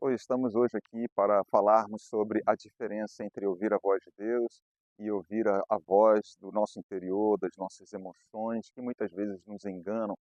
Hoje estamos aqui para falarmos sobre a diferença entre ouvir a voz de Deus e ouvir a voz do nosso interior, das nossas emoções, que muitas vezes nos enganam.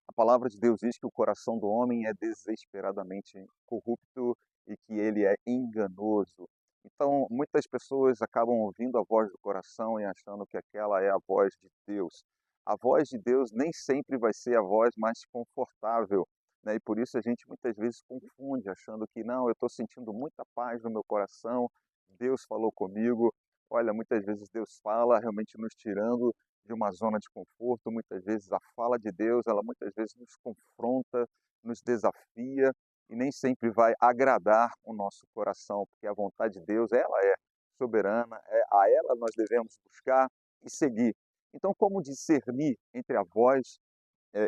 A palavra de Deus diz que o coração do homem é desesperadamente corrupto e que ele é enganoso. Então, muitas pessoas acabam ouvindo a voz do coração e achando que aquela é a voz de Deus. A voz de Deus nem sempre vai ser a voz mais confortável, né? E por isso a gente muitas vezes confunde, achando que não, eu estou sentindo muita paz no meu coração, Deus falou comigo. Olha, muitas vezes Deus fala realmente nos tirando de uma zona de conforto. Muitas vezes a fala de Deus, ela muitas vezes nos confronta, nos desafia e nem sempre vai agradar o nosso coração, porque a vontade de Deus, ela é soberana, a ela nós devemos buscar e seguir. Então, como discernir entre a voz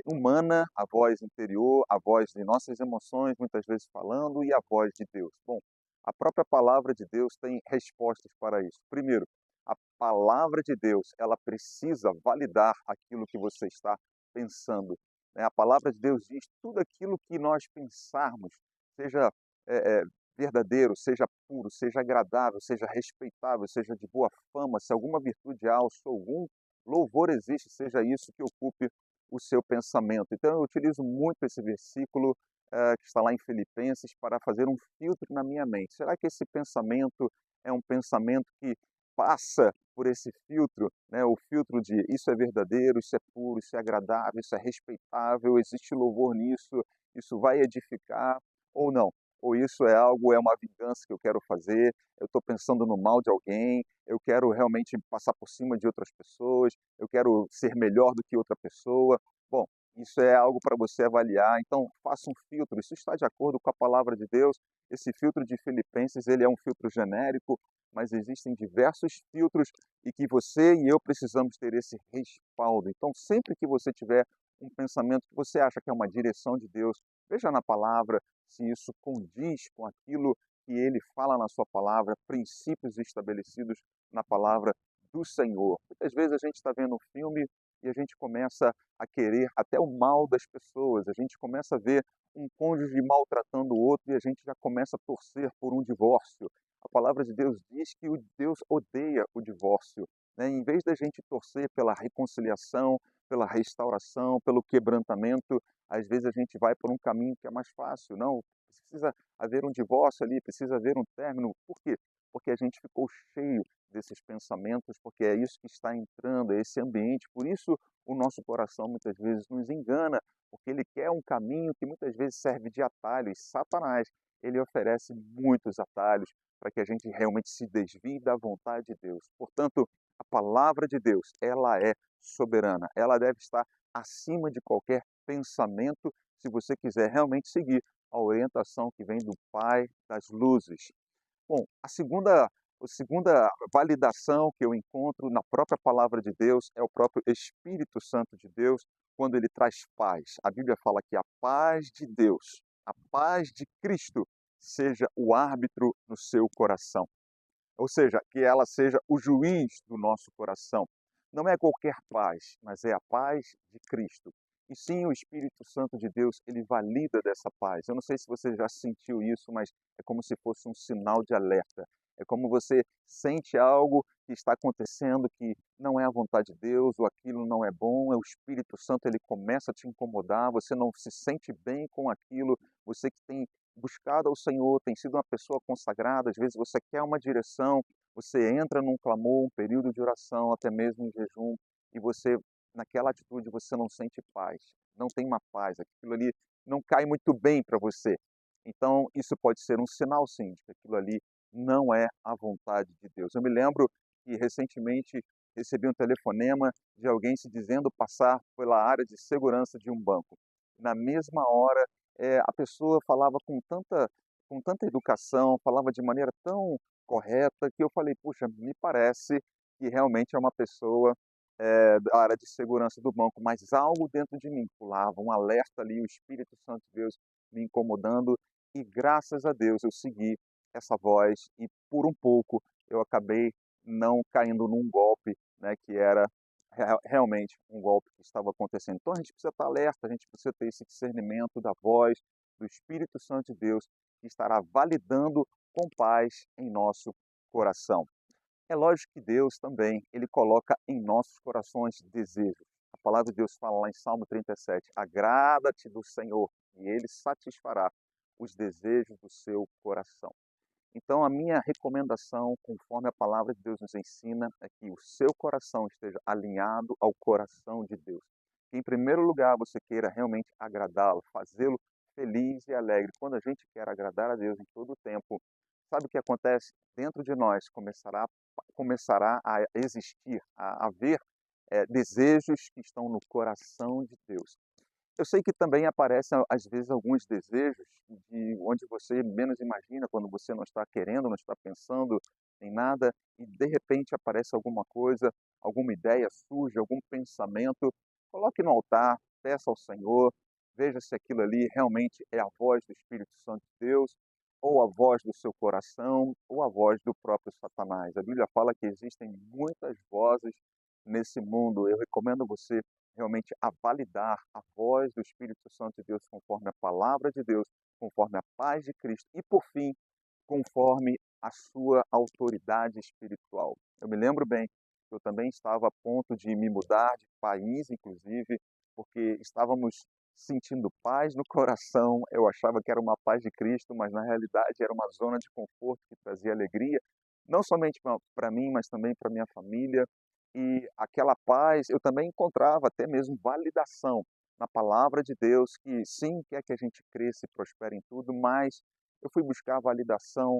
humana, a voz interior, a voz de nossas emoções, muitas vezes falando, e a voz de Deus? Bom, a própria palavra de Deus tem respostas para isso. Primeiro, a palavra de Deus, ela precisa validar aquilo que você está pensando, né? A palavra de Deus diz tudo aquilo que nós pensarmos, seja eh eh, verdadeiro, seja puro, seja agradável, seja respeitável, seja de boa fama, se alguma virtude há ou se algum louvor existe, seja isso que ocupe o seu pensamento. Então eu utilizo muito esse versículo, que está lá em Filipenses, para fazer um filtro na minha mente. Será que esse pensamento é um pensamento que passa por esse filtro, né, o filtro de isso é verdadeiro, isso é puro, isso é agradável, isso é respeitável, existe louvor nisso, isso vai edificar ou não? Ou isso é algo, é uma vingança que eu quero fazer, eu estou pensando no mal de alguém, eu quero realmente passar por cima de outras pessoas, eu quero ser melhor do que outra pessoa. Bom, isso é algo para você avaliar, então faça um filtro, isso está de acordo com a palavra de Deus. Esse filtro de Filipenses, ele é um filtro genérico, mas existem diversos filtros e que você e eu precisamos ter esse respaldo. Então, sempre que você tiver um pensamento que você acha que é uma direção de Deus, veja na palavra se isso condiz com aquilo que ele fala na sua palavra, princípios estabelecidos na palavra do Senhor. Muitas vezes a gente está vendo um filme e a gente começa a querer até o mal das pessoas, a gente começa a ver um cônjuge maltratando o outro e a gente já começa a torcer por um divórcio. A palavra de Deus diz que o Deus odeia o divórcio, né? Em vez da gente torcer pela reconciliação, pela restauração, pelo quebrantamento, às vezes a gente vai por um caminho que é mais fácil. Não, precisa haver um divórcio ali, precisa haver um término. Por quê? Porque a gente ficou cheio desses pensamentos, porque é isso que está entrando, é esse ambiente. Por isso o nosso coração muitas vezes nos engana, porque ele quer um caminho que muitas vezes serve de atalho. E Satanás, ele oferece muitos atalhos para que a gente realmente se desvie da vontade de Deus. Portanto, a palavra de Deus, ela é soberana, ela deve estar acima de qualquer pensamento, se você quiser realmente seguir a orientação que vem do Pai das luzes. Bom, a segunda validação que eu encontro na própria palavra de Deus é o próprio Espírito Santo de Deus, quando ele traz paz. A Bíblia fala que a paz de Deus, a paz de Cristo, seja o árbitro no seu coração. Ou seja, que ela seja o juiz do nosso coração. Não é qualquer paz, mas é a paz de Cristo. E sim, o Espírito Santo de Deus, ele valida dessa paz. Eu não sei se você já sentiu isso, mas é como se fosse um sinal de alerta. É como você sente algo que está acontecendo que não é a vontade de Deus, ou aquilo não é bom, é o Espírito Santo, ele começa a te incomodar, você não se sente bem com aquilo, você que tem buscado ao Senhor, tem sido uma pessoa consagrada, às vezes você quer uma direção, você entra num clamor, um período de oração, até mesmo em jejum, e você, naquela atitude, você não sente paz, não tem uma paz, aquilo ali não cai muito bem para você. Então, isso pode ser um sinal, sim, de que aquilo ali não é a vontade de Deus. Eu me lembro que recentemente recebi um telefonema de alguém se dizendo passar pela área de segurança de um banco. Na mesma hora, a pessoa falava com tanta educação, falava de maneira tão correta, que eu falei: "Puxa, me parece que realmente é uma pessoa, da área de segurança do banco", mas algo dentro de mim pulava, um alerta ali, o Espírito Santo de Deus me incomodando, e graças a Deus eu segui essa voz e por um pouco eu acabei não caindo num golpe, né, que era realmente um golpe que estava acontecendo. Então a gente precisa estar alerta, a gente precisa ter esse discernimento da voz do Espírito Santo de Deus que estará validando com paz em nosso coração. É lógico que Deus também, Ele coloca em nossos corações desejos. A palavra de Deus fala lá em Salmo 37, agrada-te do Senhor e Ele satisfará os desejos do seu coração. Então, a minha recomendação, conforme a palavra de Deus nos ensina, é que o seu coração esteja alinhado ao coração de Deus. Que, em primeiro lugar, você queira realmente agradá-lo, fazê-lo feliz e alegre. Quando a gente quer agradar a Deus em todo o tempo, sabe o que acontece? Dentro de nós começará a existir, a haver desejos que estão no coração de Deus. Eu sei que também aparecem, às vezes, alguns desejos de onde você menos imagina, quando você não está querendo, não está pensando em nada, e de repente aparece alguma coisa, alguma ideia surge, algum pensamento. Coloque no altar, peça ao Senhor, veja se aquilo ali realmente é a voz do Espírito Santo de Deus, ou a voz do seu coração, ou a voz do próprio Satanás. A Bíblia fala que existem muitas vozes nesse mundo. Eu recomendo você realmente a validar a voz do Espírito Santo de Deus conforme a palavra de Deus, conforme a paz de Cristo e, por fim, conforme a sua autoridade espiritual. Eu me lembro bem que eu também estava a ponto de me mudar de país, inclusive, porque estávamos sentindo paz no coração. Eu achava que era uma paz de Cristo, mas na realidade era uma zona de conforto que trazia alegria, não somente para mim, mas também para minha família. E aquela paz, eu também encontrava até mesmo validação na palavra de Deus, que sim, quer que a gente cresça e prospere em tudo, mas eu fui buscar validação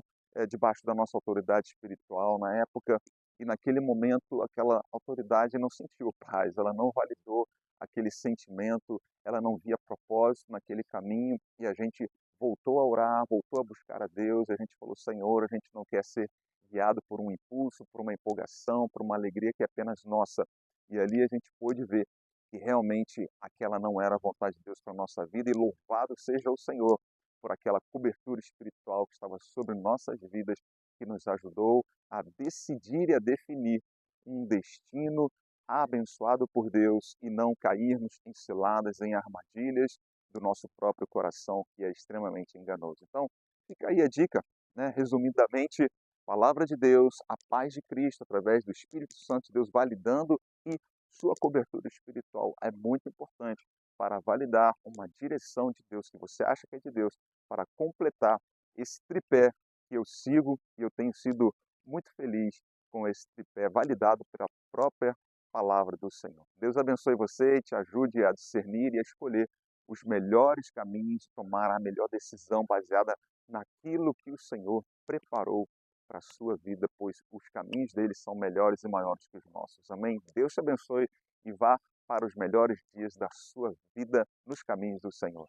debaixo da nossa autoridade espiritual na época, e naquele momento aquela autoridade não sentiu paz, ela não validou aquele sentimento, ela não via propósito naquele caminho, e a gente voltou a orar, voltou a buscar a Deus, e a gente falou, Senhor, a gente não quer ser guiado por um impulso, por uma empolgação, por uma alegria que é apenas nossa. E ali a gente pôde ver que realmente aquela não era a vontade de Deus para a nossa vida, e louvado seja o Senhor por aquela cobertura espiritual que estava sobre nossas vidas, que nos ajudou a decidir e a definir um destino abençoado por Deus e não cairmos em ciladas, em armadilhas do nosso próprio coração, que é extremamente enganoso. Então, fica aí a dica, né? Resumidamente, palavra de Deus, a paz de Cristo através do Espírito Santo de Deus validando, e sua cobertura espiritual é muito importante para validar uma direção de Deus que você acha que é de Deus, para completar esse tripé que eu sigo, e eu tenho sido muito feliz com esse tripé validado pela própria palavra do Senhor. Deus abençoe você e te ajude a discernir e a escolher os melhores caminhos, tomar a melhor decisão baseada naquilo que o Senhor preparou para a sua vida, pois os caminhos dele são melhores e maiores que os nossos. Amém? Deus te abençoe e vá para os melhores dias da sua vida nos caminhos do Senhor.